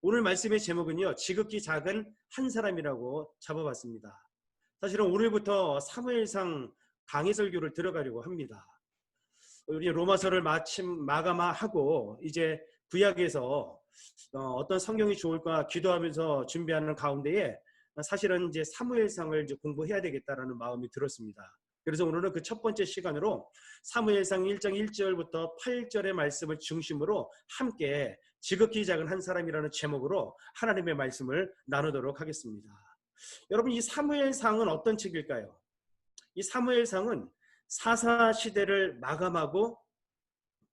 오늘 말씀의 제목은요, 지극히 작은 한 사람이라고 잡아봤습니다. 사실은 오늘부터 사무엘상 강해 설교를 들어가려고 합니다. 우리 로마서를 마침 마감하고 이제 구약에서 어떤 성경이 좋을까 기도하면서 준비하는 가운데에 사실은 이제 사무엘상을 이제 공부해야 되겠다라는 마음이 들었습니다. 그래서 오늘은 그 첫 번째 시간으로 사무엘상 1장 1절부터 8절의 말씀을 중심으로 함께 지극히 작은 한 사람이라는 제목으로 하나님의 말씀을 나누도록 하겠습니다. 여러분, 이 사무엘상은 어떤 책일까요? 이 사무엘상은 사사시대를 마감하고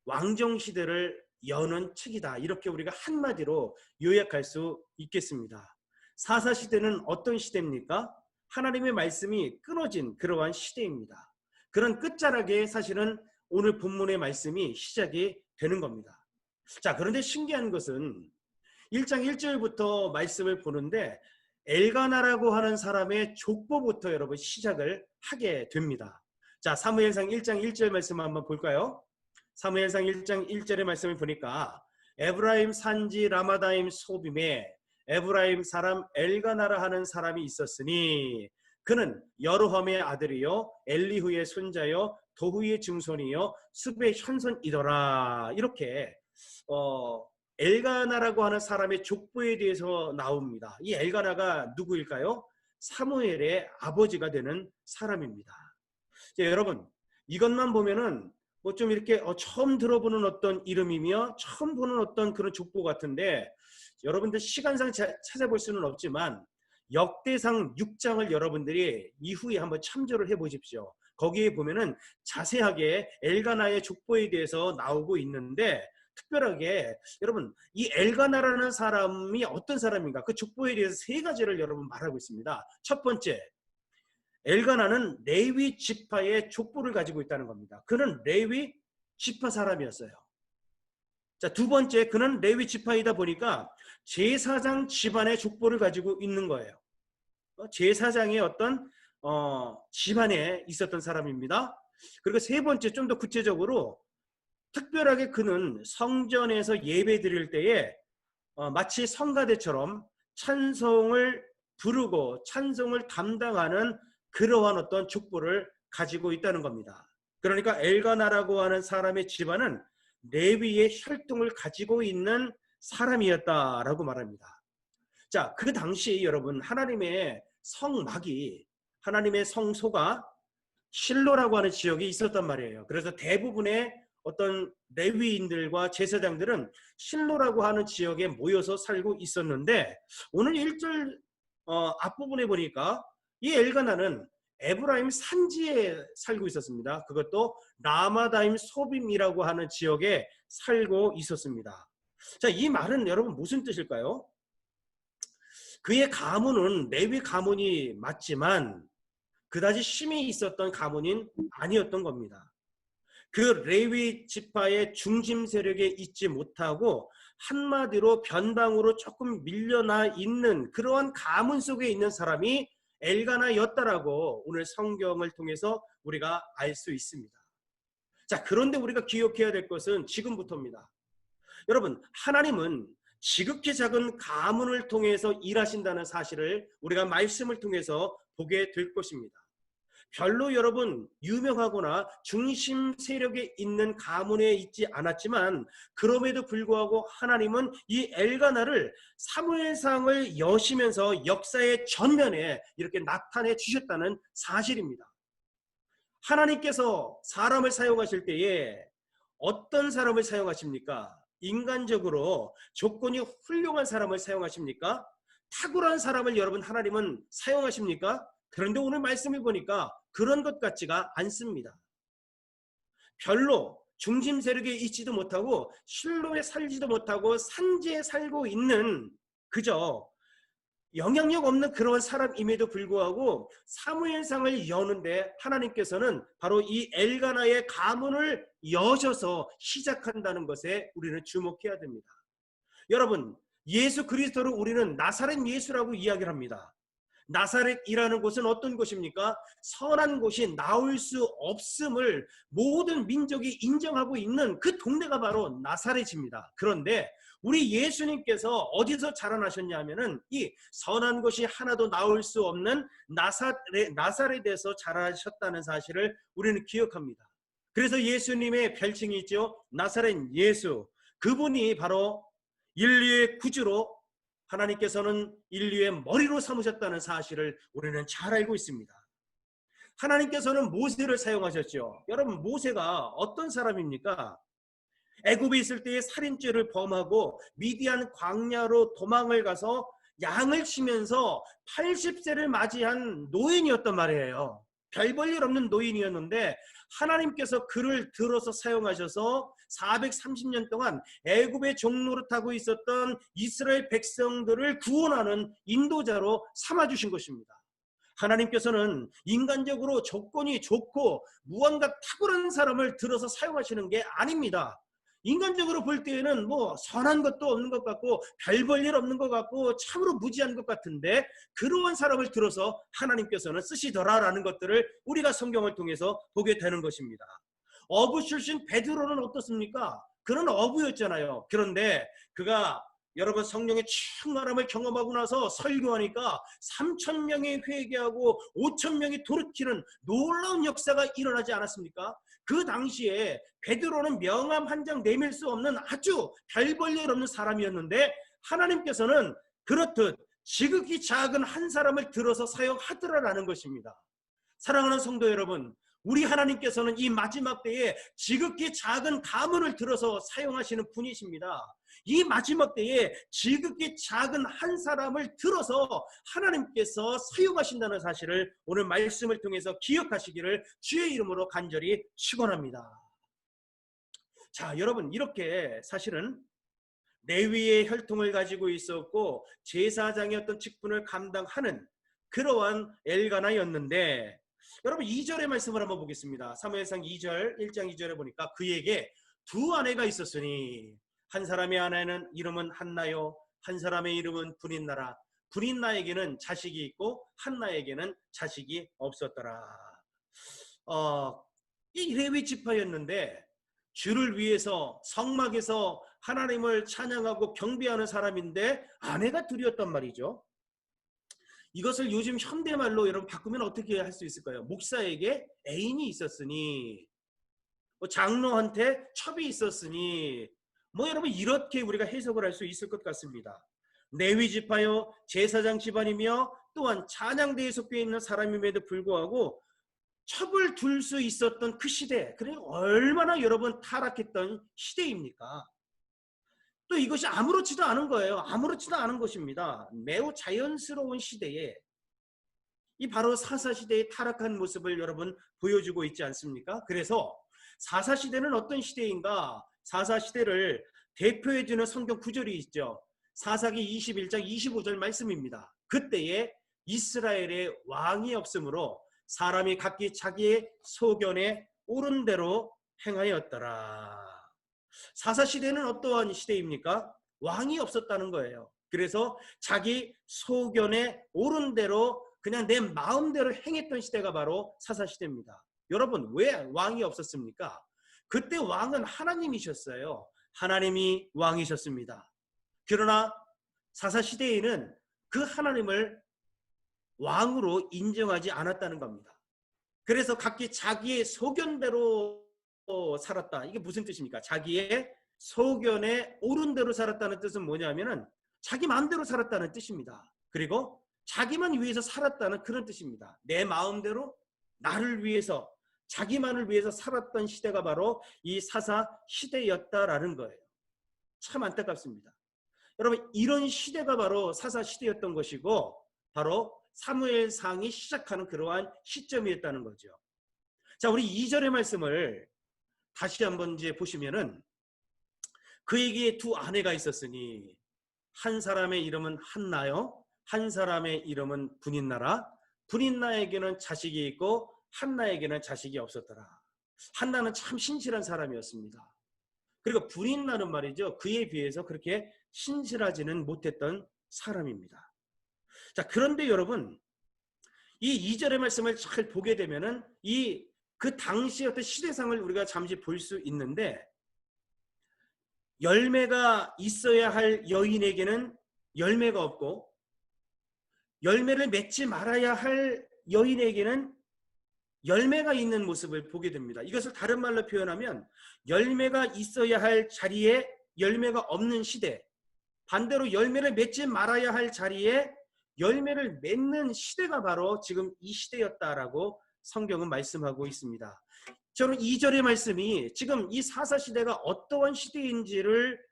왕정시대를 여는 책이다, 이렇게 우리가 한마디로 요약할 수 있겠습니다. 사사시대는 어떤 시대입니까? 하나님의 말씀이 끊어진 그러한 시대입니다. 그런 끝자락에 사실은 오늘 본문의 말씀이 시작이 되는 겁니다. 자, 그런데 신기한 것은 1장 1절부터 말씀을 보는데 엘가나라고 하는 사람의 족보부터 여러분 시작을 하게 됩니다. 자, 사무엘상 1장 1절 말씀 한번 볼까요? 사무엘상 1장 1절의 말씀을 보니까 에브라임 산지 라마다임 소빔에 에브라임 사람 엘가나라 하는 사람이 있었으니 그는 여로함의 아들이요 엘리후의 손자요 도후의 증손이요 숲의 현손이더라. 이렇게 엘가나라고 하는 사람의 족보에 대해서 나옵니다. 이 엘가나가 누구일까요? 사무엘의 아버지가 되는 사람입니다. 자, 여러분, 이것만 보면은 뭐 좀 이렇게 처음 들어보는 어떤 이름이며 처음 보는 어떤 그런 족보 같은데, 여러분들 시간상 찾아볼 수는 없지만 역대상 6장을 여러분들이 이후에 한번 참조를 해보십시오. 거기에 보면은 자세하게 엘가나의 족보에 대해서 나오고 있는데, 특별하게 여러분 이 엘가나라는 사람이 어떤 사람인가, 그 족보에 대해서 세 가지를 여러분 말하고 있습니다. 첫 번째, 엘가나는 레위 지파의 족보를 가지고 있다는 겁니다. 그는 레위 지파 사람이었어요. 자, 두 번째, 그는 레위 지파이다 보니까 제사장 집안의 족보를 가지고 있는 거예요. 제사장의 어떤 집안에 있었던 사람입니다. 그리고 세 번째, 좀 더 구체적으로 특별하게 그는 성전에서 예배 드릴 때에 마치 성가대처럼 찬송을 부르고 찬송을 담당하는 그러한 어떤 족보를 가지고 있다는 겁니다. 그러니까 엘가나라고 하는 사람의 집안은 레위의 혈통을 가지고 있는 사람이었다라고 말합니다. 자, 그 당시 여러분 하나님의 성막이, 하나님의 성소가 실로라고 하는 지역이 있었단 말이에요. 그래서 대부분의 어떤 레위인들과 제사장들은 실로라고 하는 지역에 모여서 살고 있었는데, 오늘 1절 앞부분에 보니까 이 엘가나는 에브라임 산지에 살고 있었습니다. 그것도 라마다임 소빔이라고 하는 지역에 살고 있었습니다. 자, 이 말은 여러분 무슨 뜻일까요? 그의 가문은 레위 가문이 맞지만 그다지 힘이 있었던 가문인 아니었던 겁니다. 그 레위 지파의 중심 세력에 있지 못하고 한마디로 변방으로 조금 밀려나 있는 그러한 가문 속에 있는 사람이 엘가나였다라고 오늘 성경을 통해서 우리가 알 수 있습니다. 자, 그런데 우리가 기억해야 될 것은 지금부터입니다. 여러분, 하나님은 지극히 작은 가문을 통해서 일하신다는 사실을 우리가 말씀을 통해서 보게 될 것입니다. 별로 여러분 유명하거나 중심 세력에 있는 가문에 있지 않았지만 그럼에도 불구하고 하나님은 이 엘가나를 사무엘상을 여시면서 역사의 전면에 이렇게 나타내 주셨다는 사실입니다. 하나님께서 사람을 사용하실 때에 어떤 사람을 사용하십니까? 인간적으로 조건이 훌륭한 사람을 사용하십니까? 탁월한 사람을 여러분 하나님은 사용하십니까? 그런데 오늘 말씀을 보니까 그런 것 같지가 않습니다. 별로 중심 세력에 있지도 못하고 실로에 살지도 못하고 산지에 살고 있는 그저 영향력 없는 그런 사람임에도 불구하고 사무엘상을 여는데 하나님께서는 바로 이 엘가나의 가문을 여셔서 시작한다는 것에 우리는 주목해야 됩니다. 여러분, 예수 그리스도를 우리는 나사렛 예수라고 이야기를 합니다. 나사렛이라는 곳은 어떤 곳입니까? 선한 곳이 나올 수 없음을 모든 민족이 인정하고 있는 그 동네가 바로 나사렛입니다. 그런데 우리 예수님께서 어디서 자라나셨냐면은 이 선한 곳이 하나도 나올 수 없는 나사렛에서 자라셨다는 사실을 우리는 기억합니다. 그래서 예수님의 별칭이 있죠. 나사렛 예수. 그분이 바로 인류의 구주로 하나님께서는 인류의 머리로 삼으셨다는 사실을 우리는 잘 알고 있습니다. 하나님께서는 모세를 사용하셨죠. 여러분, 모세가 어떤 사람입니까? 애굽에 있을 때에 살인죄를 범하고 미디안 광야로 도망을 가서 양을 치면서 80세를 맞이한 노인이었단 말이에요. 별 볼 일 없는 노인이었는데 하나님께서 그를 들어서 사용하셔서 430년 동안 애굽의 종노릇하고 있었던 이스라엘 백성들을 구원하는 인도자로 삼아주신 것입니다. 하나님께서는 인간적으로 조건이 좋고 무언가 탁월한 사람을 들어서 사용하시는 게 아닙니다. 인간적으로 볼 때에는 뭐 선한 것도 없는 것 같고 별 볼 일 없는 것 같고 참으로 무지한 것 같은데 그러한 사람을 들어서 하나님께서는 쓰시더라라는 것들을 우리가 성경을 통해서 보게 되는 것입니다. 어부 출신 베드로는 어떻습니까? 그는 어부였잖아요. 그런데 그가 여러분 성령의 충만함을 경험하고 나서 설교하니까 3,000명이 회개하고 5,000명이 돌이키는 놀라운 역사가 일어나지 않았습니까? 그 당시에 베드로는 명함 한 장 내밀 수 없는 아주 별 볼 일 없는 사람이었는데 하나님께서는 그렇듯 지극히 작은 한 사람을 들어서 사용하더라라는 것입니다. 사랑하는 성도 여러분, 우리 하나님께서는 이 마지막 때에 지극히 작은 가문을 들어서 사용하시는 분이십니다. 이 마지막 때에 지극히 작은 한 사람을 들어서 하나님께서 사용하신다는 사실을 오늘 말씀을 통해서 기억하시기를 주의 이름으로 간절히 축원합니다. 자, 여러분, 이렇게 사실은 레위의 혈통을 가지고 있었고 제사장의 어떤 직분을 감당하는 그러한 엘가나였는데, 여러분 2절의 말씀을 한번 보겠습니다. 사무엘상 2절 1장 2절에 보니까 그에게 두 아내가 있었으니 한 사람의 아내는 이름은 한나요, 한 사람의 이름은 브린나라. 브린나에게는 자식이 있고 한나에게는 자식이 없었더라. 이 레위 지파였는데 주를 위해서 성막에서 하나님을 찬양하고 경배하는 사람인데 아내가 둘이었단 말이죠. 이것을 요즘 현대말로 여러분 바꾸면 어떻게 할 수 있을까요? 목사에게 애인이 있었으니, 장로한테 첩이 있었으니, 여러분 이렇게 우리가 해석을 할 수 있을 것 같습니다. 레위 지파요, 제사장 집안이며 또한 찬양대에 속해 있는 사람임에도 불구하고 첩을 둘 수 있었던 그 시대, 그래 얼마나 여러분 타락했던 시대입니까? 또 이것이 아무렇지도 않은 거예요. 아무렇지도 않은 것입니다. 매우 자연스러운 시대에 이 바로 사사시대의 타락한 모습을 여러분 보여주고 있지 않습니까? 그래서 사사시대는 어떤 시대인가? 사사시대를 대표해주는 성경 구절이 있죠. 사사기 21장 25절 말씀입니다. 그때에 이스라엘의 왕이 없으므로 사람이 각기 자기의 소견에 옳은 대로 행하였더라. 사사시대는 어떠한 시대입니까? 왕이 없었다는 거예요. 그래서 자기 소견에 옳은 대로 그냥 내 마음대로 행했던 시대가 바로 사사시대입니다. 여러분, 왜 왕이 없었습니까? 그때 왕은 하나님이셨어요. 하나님이 왕이셨습니다. 그러나 사사시대에는 그 하나님을 왕으로 인정하지 않았다는 겁니다. 그래서 각기 자기의 소견대로 살았다. 이게 무슨 뜻입니까? 자기의 소견에 옳은 대로 살았다는 뜻은 뭐냐면은 자기 마음대로 살았다는 뜻입니다. 그리고 자기만 위해서 살았다는 그런 뜻입니다. 내 마음대로 나를 위해서 자기만을 위해서 살았던 시대가 바로 이 사사 시대였다라는 거예요. 참 안타깝습니다. 여러분, 이런 시대가 바로 사사 시대였던 것이고 바로 사무엘상이 시작하는 그러한 시점이었다는 거죠. 자, 우리 2절의 말씀을 다시 한번 이제 보시면은 그에게 두 아내가 있었으니 한 사람의 이름은 한나요, 한 사람의 이름은 브린나라. 브린나에게는 자식이 있고 한나에게는 자식이 없었더라. 한나는 참 신실한 사람이었습니다. 그리고 브린나는 말이죠, 그에 비해서 그렇게 신실하지는 못했던 사람입니다. 자, 그런데 여러분, 이 2절의 말씀을 잘 보게 되면은 그 당시의 어떤 시대상을 우리가 잠시 볼 수 있는데, 열매가 있어야 할 여인에게는 열매가 없고, 열매를 맺지 말아야 할 여인에게는 열매가 있는 모습을 보게 됩니다. 이것을 다른 말로 표현하면 열매가 있어야 할 자리에 열매가 없는 시대, 반대로 열매를 맺지 말아야 할 자리에 열매를 맺는 시대가 바로 지금 이 시대였다라고 성경은 말씀하고 있습니다. 저는 2절의 말씀이 지금 이 사사시대가 어떠한 시대인지를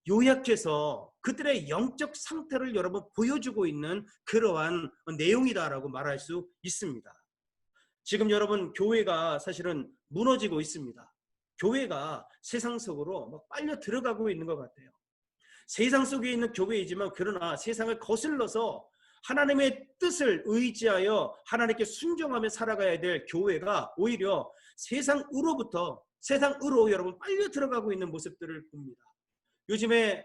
요약해서 그들의 영적 상태를 여러분 보여주고 있는 그러한 내용이다라고 말할 수 있습니다. 지금 여러분 교회가 사실은 무너지고 있습니다. 교회가 세상 속으로 막 빨려 들어가고 있는 것 같아요. 세상 속에 있는 교회이지만 그러나 세상을 거슬러서 하나님의 뜻을 의지하여 하나님께 순종하며 살아가야 될 교회가 오히려 세상으로 여러분 빨려 들어가고 있는 모습들을 봅니다. 요즘에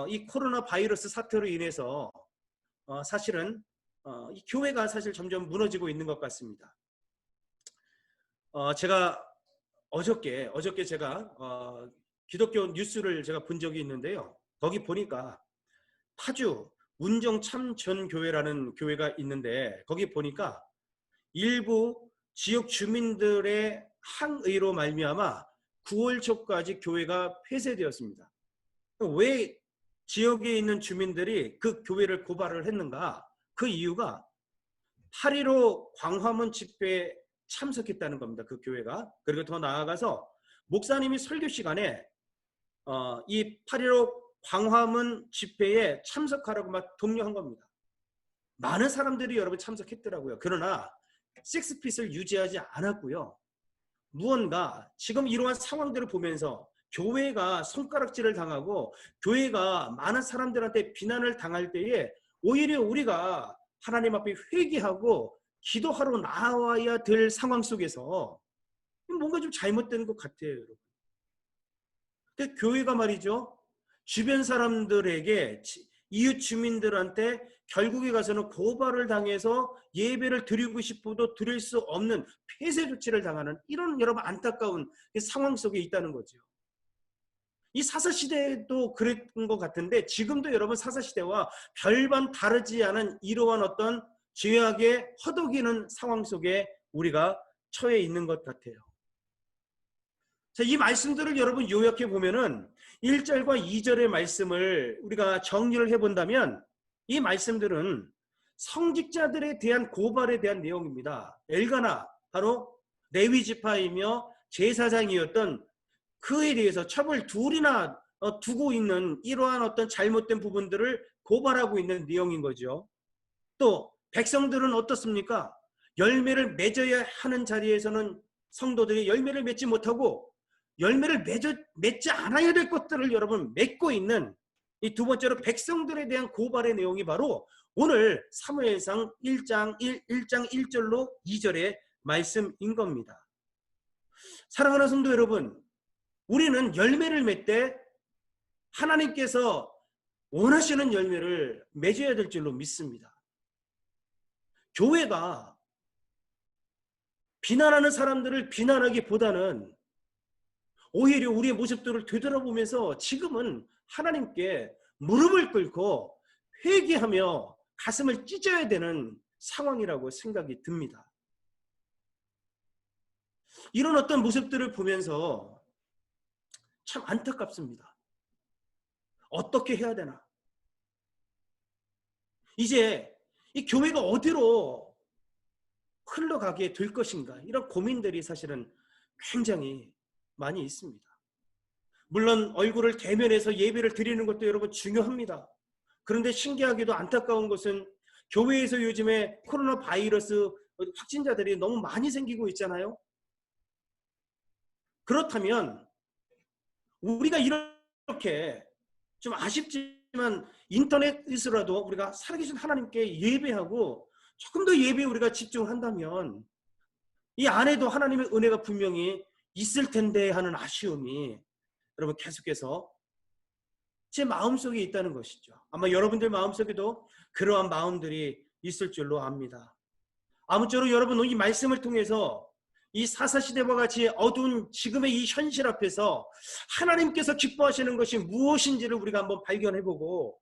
이 코로나 바이러스 사태로 인해서 사실은 이 교회가 사실 점점 무너지고 있는 것 같습니다. 제가 어저께 제가 기독교 뉴스를 제가 본 적이 있는데요. 거기 보니까 파주 운정참전교회라는 교회가 있는데, 거기 보니까 일부 지역 주민들의 항의로 말미암아 9월 초까지 교회가 폐쇄되었습니다. 왜 지역에 있는 주민들이 그 교회를 고발을 했는가? 그 이유가 8.15 광화문 집회에 참석했다는 겁니다. 그 교회가. 그리고 더 나아가서 목사님이 설교 시간에 이 8.15 광화문 집회에 참석하라고 막 독려한 겁니다. 많은 사람들이 여러분 참석했더라고요. 그러나 식스핏을 유지하지 않았고요. 무언가 지금 이러한 상황들을 보면서 교회가 손가락질을 당하고 교회가 많은 사람들한테 비난을 당할 때에 오히려 우리가 하나님 앞에 회개하고 기도하러 나와야 될 상황 속에서 뭔가 좀 잘못된 것 같아요, 여러분. 근데 교회가 말이죠, 주변 사람들에게, 이웃 주민들한테 결국에 가서는 고발을 당해서 예배를 드리고 싶어도 드릴 수 없는 폐쇄 조치를 당하는 이런 여러분 안타까운 상황 속에 있다는 거죠. 이 사사시대도 그랬던 것 같은데 지금도 여러분 사사시대와 별반 다르지 않은 이러한 어떤 죄악에 허덕이는 상황 속에 우리가 처해 있는 것 같아요. 자, 이 말씀들을 여러분 요약해 보면은 1절과 2절의 말씀을 우리가 정리를 해본다면 이 말씀들은 성직자들에 대한 고발에 대한 내용입니다. 엘가나, 바로 레위 지파이며 제사장이었던 그에 대해서 첩을 둘이나 두고 있는 이러한 어떤 잘못된 부분들을 고발하고 있는 내용인 거죠. 또 백성들은 어떻습니까? 열매를 맺어야 하는 자리에서는 성도들이 열매를 맺지 못하고 열매를 맺지 않아야 될 것들을 여러분 맺고 있는 이 두 번째로 백성들에 대한 고발의 내용이 바로 오늘 사무엘상 1장 1절로 2절의 말씀인 겁니다. 사랑하는 성도 여러분, 우리는 열매를 맺되 하나님께서 원하시는 열매를 맺어야 될 줄로 믿습니다. 교회가 비난하는 사람들을 비난하기보다는 오히려 우리의 모습들을 되돌아보면서 지금은 하나님께 무릎을 꿇고 회개하며 가슴을 찢어야 되는 상황이라고 생각이 듭니다. 이런 어떤 모습들을 보면서 참 안타깝습니다. 어떻게 해야 되나? 이제 이 교회가 어디로 흘러가게 될 것인가? 이런 고민들이 사실은 굉장히 많이 있습니다. 물론 얼굴을 대면해서 예배를 드리는 것도 여러분 중요합니다. 그런데 신기하게도 안타까운 것은 교회에서 요즘에 코로나 바이러스 확진자들이 너무 많이 생기고 있잖아요. 그렇다면 우리가 이렇게 좀 아쉽지만 인터넷으로라도 우리가 살아계신 하나님께 예배하고 조금 더 예배에 우리가 집중한다면 이 안에도 하나님의 은혜가 분명히 있을 텐데 하는 아쉬움이 여러분 계속해서 제 마음속에 있다는 것이죠. 아마 여러분들 마음속에도 그러한 마음들이 있을 줄로 압니다. 아무쪼록 여러분 이 말씀을 통해서 이 사사시대와 같이 어두운 지금의 이 현실 앞에서 하나님께서 기뻐하시는 것이 무엇인지를 우리가 한번 발견해보고,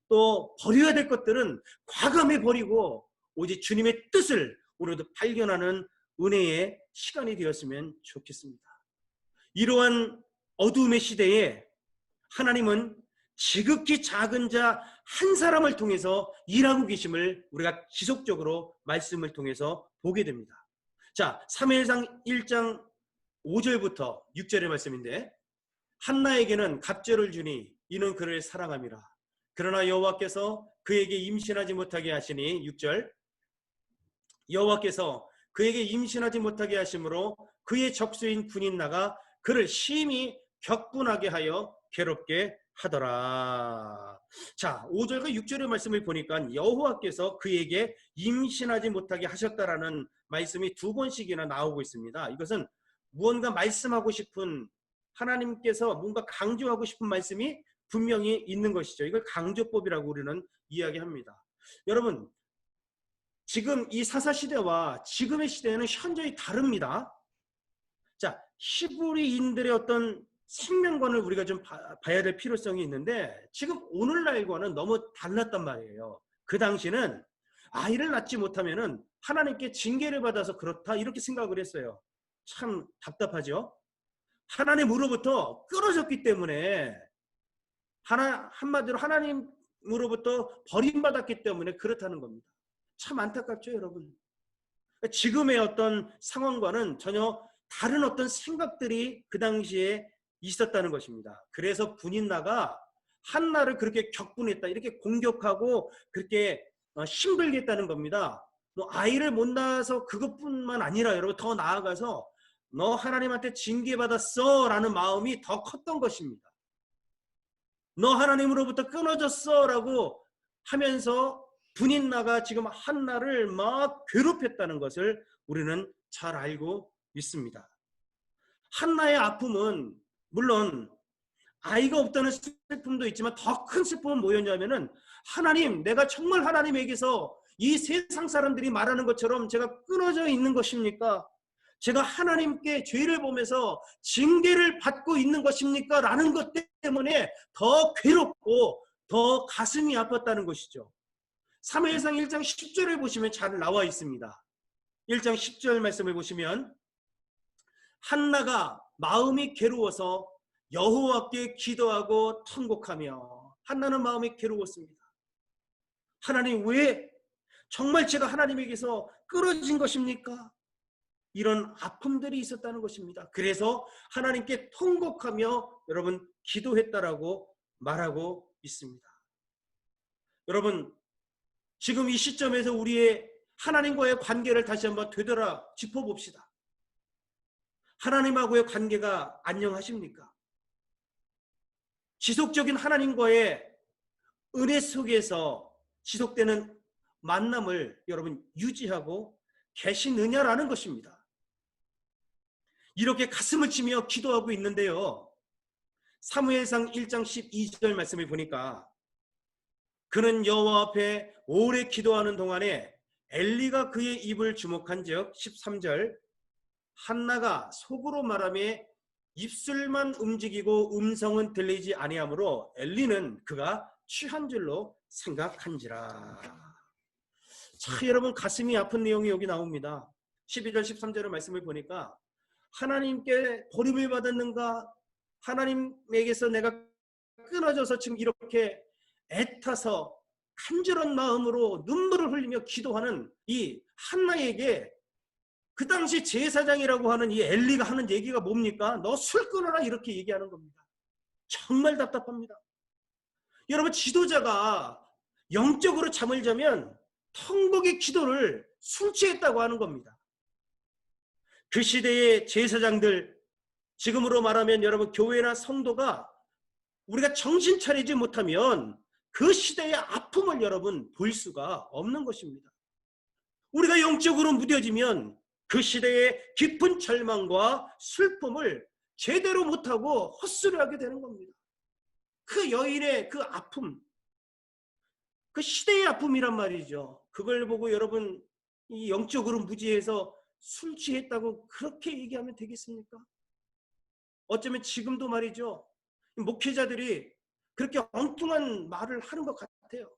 또 버려야 될 것들은 과감히 버리고 오직 주님의 뜻을 우리도 발견하는 은혜의 시간이 되었으면 좋겠습니다. 이러한 어두움의 시대에 하나님은 지극히 작은 자 한 사람을 통해서 일하고 계심을 우리가 지속적으로 말씀을 통해서 보게 됩니다. 자, 사무엘상 1장 5절부터 6절의 말씀인데, 한나에게는 갑절을 주니 이는 그를 사랑함이라. 그러나 여호와께서 그에게 임신하지 못하게 하시니, 6절, 여호와께서 그에게 임신하지 못하게 하심으로 그의 적수인 분인나가 그를 심히 격분하게 하여 괴롭게 하더라. 자, 5절과 6절의 말씀을 보니까 여호와께서 그에게 임신하지 못하게 하셨다라는 말씀이 두 번씩이나 나오고 있습니다. 이것은 무언가 말씀하고 싶은, 하나님께서 뭔가 강조하고 싶은 말씀이 분명히 있는 것이죠. 이걸 강조법이라고 우리는 이야기합니다. 여러분, 지금 이 사사시대와 지금의 시대는 현저히 다릅니다. 자, 히브리인들의 어떤 생명관을 우리가 좀 봐야 될 필요성이 있는데, 지금 오늘날과는 너무 달랐단 말이에요. 그 당시는 아이를 낳지 못하면은 하나님께 징계를 받아서 그렇다, 이렇게 생각을 했어요. 참 답답하죠? 하나님으로부터 끊어졌기 때문에, 한마디로 하나님으로부터 버림받았기 때문에 그렇다는 겁니다. 참 안타깝죠, 여러분? 지금의 어떤 상황과는 전혀 다른 어떤 생각들이 그 당시에 있었다는 것입니다. 그래서 분인나가 한나를 그렇게 격분했다, 이렇게 공격하고 그렇게 힘들게 했다는 겁니다. 뭐 아이를 못 낳아서 그것뿐만 아니라 여러분, 더 나아가서 너 하나님한테 징계받았어 라는 마음이 더 컸던 것입니다. 너 하나님으로부터 끊어졌어 라고 하면서 분인나가 지금 한나를 막 괴롭혔다는 것을 우리는 잘 알고 있습니다. 한나의 아픔은 물론 아이가 없다는 슬픔도 있지만 더 큰 슬픔은 뭐였냐면은, 하나님, 내가 정말 하나님에게서 이 세상 사람들이 말하는 것처럼 제가 끊어져 있는 것입니까? 제가 하나님께 죄를 보면서 징계를 받고 있는 것입니까? 라는 것 때문에 더 괴롭고 더 가슴이 아팠다는 것이죠. 사무엘상 1장 10절을 보시면 잘 나와 있습니다. 1장 10절 말씀을 보시면, 한나가 마음이 괴로워서 여호와께 기도하고 통곡하며, 한나는 마음이 괴로웠습니다. 하나님, 왜 정말 제가 하나님에게서 끊어진 것입니까? 이런 아픔들이 있었다는 것입니다. 그래서 하나님께 통곡하며 여러분 기도했다라고 말하고 있습니다. 여러분, 지금 이 시점에서 우리의 하나님과의 관계를 다시 한번 되돌아 짚어봅시다. 하나님하고의 관계가 안녕하십니까? 지속적인 하나님과의 은혜 속에서 지속되는 만남을 여러분 유지하고 계시느냐라는 것입니다. 이렇게 가슴을 치며 기도하고 있는데요, 사무엘상 1장 12절 말씀을 보니까, 그는 여호와 앞에 오래 기도하는 동안에 엘리가 그의 입을 주목한즉, 13절, 한나가 속으로 말하며 입술만 움직이고 음성은 들리지 아니하므로 엘리는 그가 취한 줄로 생각한지라. 자, 여러분, 가슴이 아픈 내용이 여기 나옵니다. 12절 13절의 말씀을 보니까, 하나님께 버림을 받았는가, 하나님에게서 내가 끊어져서 지금 이렇게 애타서 간절한 마음으로 눈물을 흘리며 기도하는 이 한나에게 그 당시 제사장이라고 하는 이 엘리가 하는 얘기가 뭡니까? 너 술 끊어라, 이렇게 얘기하는 겁니다. 정말 답답합니다. 여러분, 지도자가 영적으로 잠을 자면 통곡의 기도를 술 취했다고 하는 겁니다. 그 시대의 제사장들, 지금으로 말하면 여러분 교회나 성도가 우리가 정신 차리지 못하면 그 시대의 아픔을 여러분 볼 수가 없는 것입니다. 우리가 영적으로 무뎌지면 그 시대의 깊은 절망과 슬픔을 제대로 못하고 헛소리 하게 되는 겁니다. 그 여인의 그 아픔, 그 시대의 아픔이란 말이죠. 그걸 보고 여러분 이 영적으로 무지해서 술 취했다고 그렇게 얘기하면 되겠습니까? 어쩌면 지금도 말이죠. 목회자들이 그렇게 엉뚱한 말을 하는 것 같아요.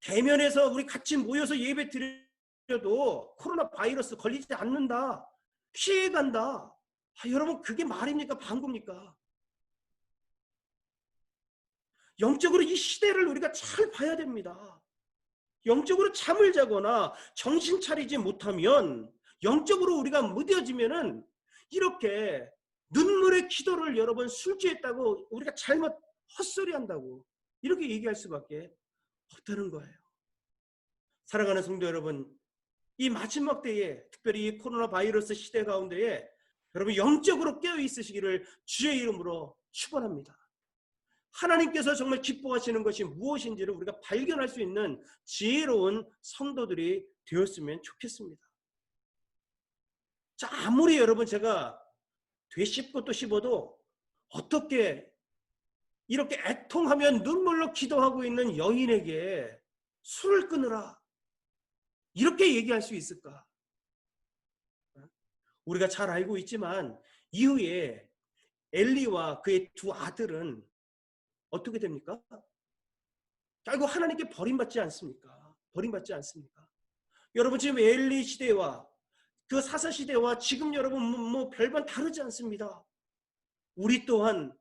대면에서 우리 같이 모여서 예배 드려도 코로나 바이러스 걸리지 않는다. 피해간다. 여러분 그게 말입니까? 방구입니까? 영적으로 이 시대를 우리가 잘 봐야 됩니다. 영적으로 잠을 자거나 정신 차리지 못하면 영적으로 우리가 무뎌지면은 이렇게 눈물의 기도를 여러 번 술 취했다고 우리가 잘못 헛소리한다고 이렇게 얘기할 수밖에 없다는 거예요. 사랑하는 성도 여러분, 이 마지막 때에 특별히 이 코로나 바이러스 시대 가운데에 여러분 영적으로 깨어 있으시기를 주의 이름으로 축원합니다. 하나님께서 정말 기뻐하시는 것이 무엇인지를 우리가 발견할 수 있는 지혜로운 성도들이 되었으면 좋겠습니다. 자, 아무리 여러분 제가 되씹고 또 씹어도 어떻게 이렇게 애통하며 눈물로 기도하고 있는 여인에게 술을 끊으라 이렇게 얘기할 수 있을까? 우리가 잘 알고 있지만 이후에 엘리와 그의 두 아들은 어떻게 됩니까? 결국 하나님께 버림받지 않습니까? 버림받지 않습니까? 여러분 지금 엘리 시대와 그 사사 시대와 지금 여러분 뭐 별반 다르지 않습니다. 우리 또한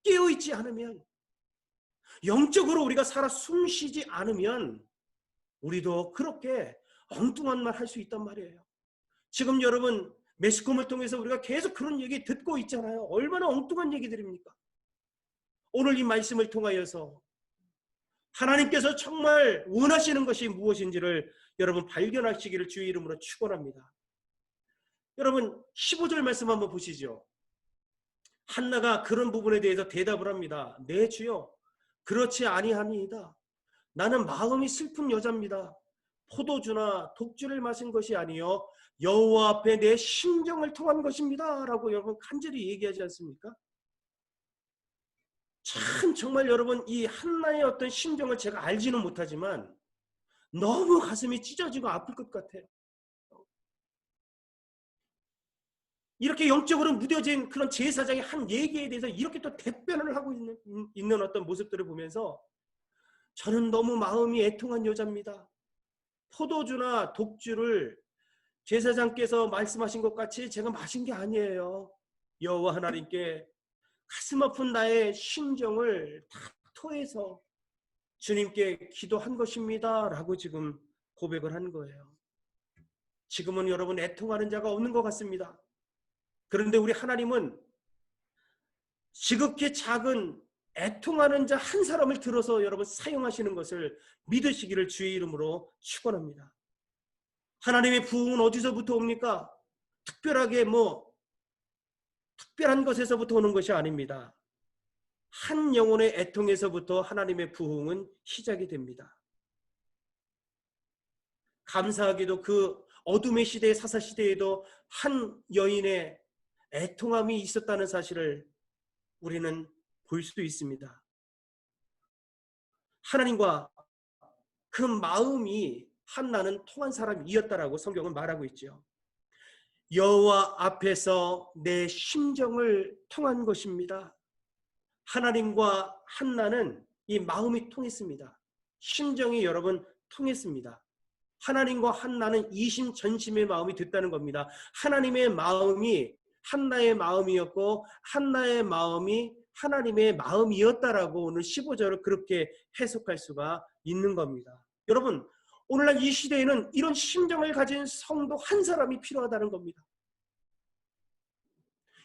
깨어있지 않으면 영적으로 우리가 살아 숨쉬지 않으면 우리도 그렇게 엉뚱한 말 할 수 있단 말이에요. 지금 여러분 매스컴을 통해서 우리가 계속 그런 얘기 듣고 있잖아요. 얼마나 엉뚱한 얘기들입니까? 오늘 이 말씀을 통하여서 하나님께서 정말 원하시는 것이 무엇인지를 여러분 발견하시기를 주의 이름으로 축원합니다. 여러분 15절 말씀 한번 보시죠. 한나가 그런 부분에 대해서 대답을 합니다. 네 주여 그렇지 아니하니이다. 나는 마음이 슬픈 여자입니다. 포도주나 독주를 마신 것이 아니요 여호와 앞에 내 심정을 통한 것입니다. 라고 여러분 간절히 얘기하지 않습니까? 참 정말 여러분 이 한나의 어떤 심정을 제가 알지는 못하지만 너무 가슴이 찢어지고 아플 것 같아요. 이렇게 영적으로 무뎌진 그런 제사장의 한 얘기에 대해서 이렇게 또 대변을 하고 있는 어떤 모습들을 보면서 저는 너무 마음이 애통한 여자입니다. 포도주나 독주를 제사장께서 말씀하신 것 같이 제가 마신 게 아니에요. 여호와 하나님께 가슴 아픈 나의 심정을 다 토해서 주님께 기도한 것입니다. 라고 지금 고백을 한 거예요. 지금은 여러분 애통하는 자가 없는 것 같습니다. 그런데 우리 하나님은 지극히 작은 애통하는 자 한 사람을 들어서 여러분 사용하시는 것을 믿으시기를 주의 이름으로 축원합니다. 하나님의 부흥은 어디서부터 옵니까? 특별하게 특별한 것에서부터 오는 것이 아닙니다. 한 영혼의 애통에서부터 하나님의 부흥은 시작이 됩니다. 감사하게도 그 어둠의 시대의 사사 시대에도 한 여인의 애통함이 있었다는 사실을 우리는 볼 수 있습니다. 하나님과 그 마음이 한나는 통한 사람이었다라고 성경은 말하고 있죠. 여호와 앞에서 내 심정을 통한 것입니다. 하나님과 한나는 이 마음이 통했습니다. 심정이 여러분 통했습니다. 하나님과 한나는 이심전심의 마음이 됐다는 겁니다. 하나님의 마음이 한나의 마음이었고 한나의 마음이 하나님의 마음이었다라고 오늘 15절을 그렇게 해석할 수가 있는 겁니다. 여러분 오늘날 이 시대에는 이런 심정을 가진 성도 한 사람이 필요하다는 겁니다.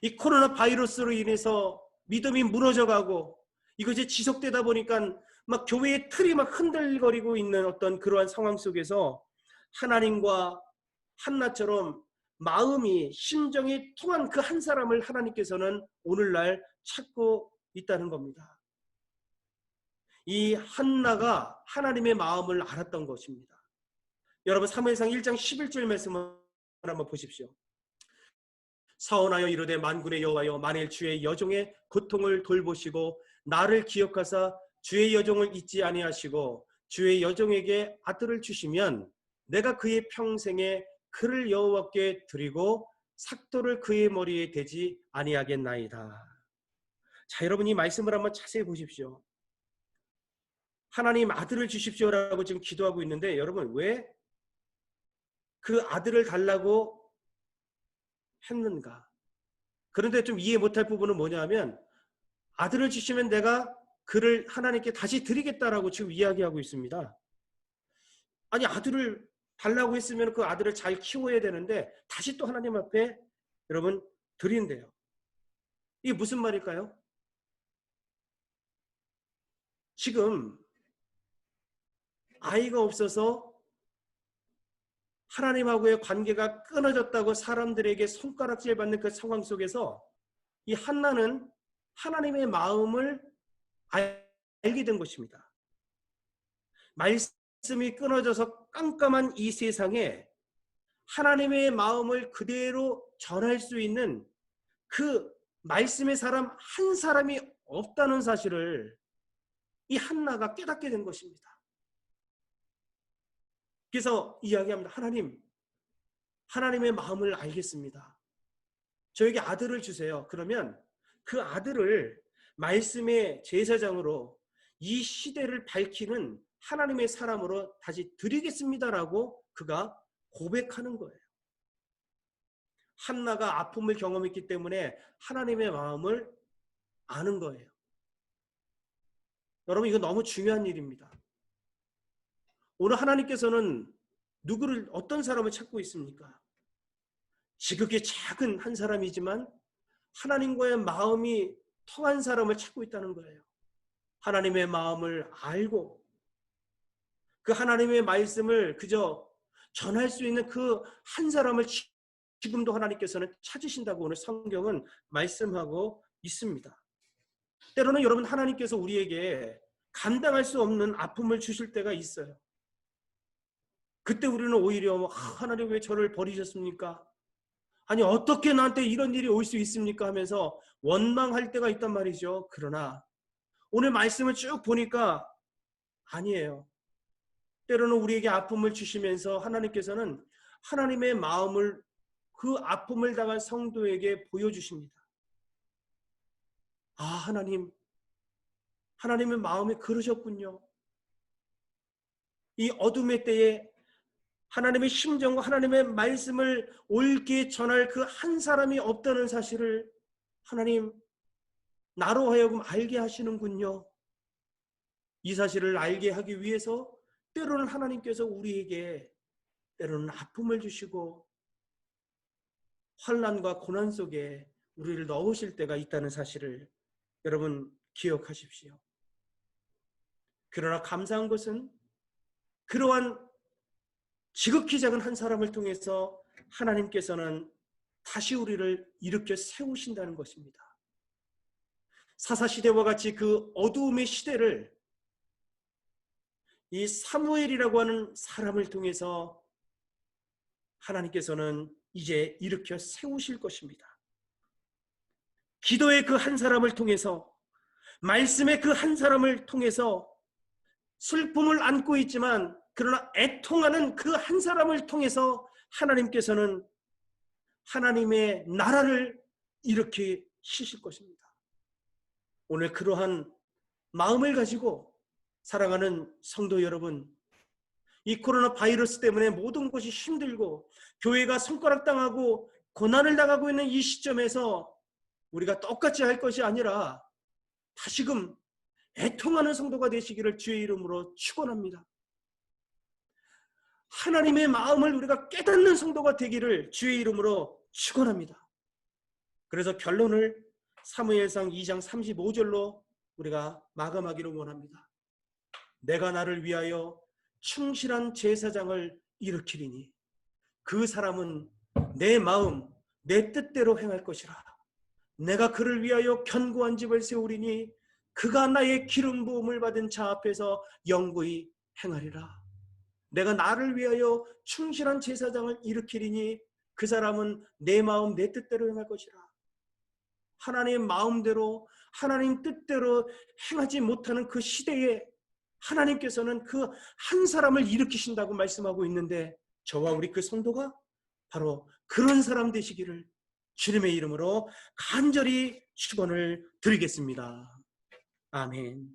이 코로나 바이러스로 인해서 믿음이 무너져가고 이것이 지속되다 보니까 막 교회의 틀이 막 흔들거리고 있는 어떤 그러한 상황 속에서 하나님과 한나처럼 마음이 심정이 통한 그 한 사람을 하나님께서는 오늘날 찾고 있다는 겁니다. 이 한나가 하나님의 마음을 알았던 것입니다. 여러분 사무엘상 1장 11절 말씀을 한번 보십시오. 사원하여 이르되 만군의 여호와여 만일 주의 여종의 고통을 돌보시고 나를 기억하사 주의 여종을 잊지 아니하시고 주의 여종에게 아들을 주시면 내가 그의 평생에 그를 여호와께 드리고 삭도를 그의 머리에 대지 아니하겠나이다. 자, 여러분 이 말씀을 한번 자세히 보십시오. 하나님 아들을 주십시오라고 지금 기도하고 있는데 여러분 왜 그 아들을 달라고 했는가? 그런데 좀 이해 못할 부분은 뭐냐면 아들을 주시면 내가 그를 하나님께 다시 드리겠다라고 지금 이야기하고 있습니다. 아니 아들을 달라고 했으면 그 아들을 잘 키워야 되는데 다시 또 하나님 앞에 여러분 드린대요. 이게 무슨 말일까요? 지금 아이가 없어서 하나님하고의 관계가 끊어졌다고 사람들에게 손가락질 받는 그 상황 속에서 이 한나는 하나님의 마음을 알게 된 것입니다. 말씀이 끊어져서 깜깜한 이 세상에 하나님의 마음을 그대로 전할 수 있는 그 말씀의 사람 한 사람이 없다는 사실을 이 한나가 깨닫게 된 것입니다. 그래서 이야기합니다. 하나님의 마음을 알겠습니다. 저에게 아들을 주세요. 그러면 그 아들을 말씀의 제사장으로 이 시대를 밝히는 하나님의 사람으로 다시 드리겠습니다라고 그가 고백하는 거예요. 한나가 아픔을 경험했기 때문에 하나님의 마음을 아는 거예요. 여러분 이거 너무 중요한 일입니다. 오늘 하나님께서는 누구를 어떤 사람을 찾고 있습니까? 지극히 작은 한 사람이지만 하나님과의 마음이 통한 사람을 찾고 있다는 거예요. 하나님의 마음을 알고 그 하나님의 말씀을 그저 전할 수 있는 그 한 사람을 지금도 하나님께서는 찾으신다고 오늘 성경은 말씀하고 있습니다. 때로는 여러분 하나님께서 우리에게 감당할 수 없는 아픔을 주실 때가 있어요. 그때 우리는 오히려 하나님 왜 저를 버리셨습니까? 아니 어떻게 나한테 이런 일이 올 수 있습니까? 하면서 원망할 때가 있단 말이죠. 그러나 오늘 말씀을 쭉 보니까 아니에요. 때로는 우리에게 아픔을 주시면서 하나님께서는 하나님의 마음을 그 아픔을 당한 성도에게 보여주십니다. 아 하나님의 마음이 그러셨군요. 이 어둠의 때에 하나님의 심정과 하나님의 말씀을 옳게 전할 그 한 사람이 없다는 사실을 하나님 나로 하여금 알게 하시는군요. 이 사실을 알게 하기 위해서 때로는 하나님께서 우리에게 때로는 아픔을 주시고 환난과 고난 속에 우리를 넣으실 때가 있다는 사실을 여러분 기억하십시오. 그러나 감사한 것은 그러한 지극히 작은 한 사람을 통해서 하나님께서는 다시 우리를 일으켜 세우신다는 것입니다. 사사시대와 같이 그 어두움의 시대를 이 사무엘이라고 하는 사람을 통해서 하나님께서는 이제 일으켜 세우실 것입니다. 기도의 그 한 사람을 통해서 말씀의 그 한 사람을 통해서 슬픔을 안고 있지만 그러나 애통하는 그 한 사람을 통해서 하나님께서는 하나님의 나라를 일으키실 것입니다. 오늘 그러한 마음을 가지고 사랑하는 성도 여러분, 이 코로나 바이러스 때문에 모든 것이 힘들고 교회가 손가락당하고 고난을 당하고 있는 이 시점에서 우리가 똑같이 할 것이 아니라 다시금 애통하는 성도가 되시기를 주의 이름으로 축원합니다. 하나님의 마음을 우리가 깨닫는 성도가 되기를 주의 이름으로 축원합니다. 그래서 결론을 사무엘상 2장 35절로 우리가 마감하기를 원합니다. 내가 나를 위하여 충실한 제사장을 일으키리니 그 사람은 내 마음 내 뜻대로 행할 것이라. 내가 그를 위하여 견고한 집을 세우리니 그가 나의 기름 부음을 받은 자 앞에서 영구히 행하리라. 내가 나를 위하여 충실한 제사장을 일으키리니 그 사람은 내 마음 내 뜻대로 행할 것이라. 하나님의 마음대로 하나님 뜻대로 행하지 못하는 그 시대에 하나님께서는 그 한 사람을 일으키신다고 말씀하고 있는데 저와 우리 그 성도가 바로 그런 사람 되시기를 주님의 이름으로 간절히 축원을 드리겠습니다. 아멘.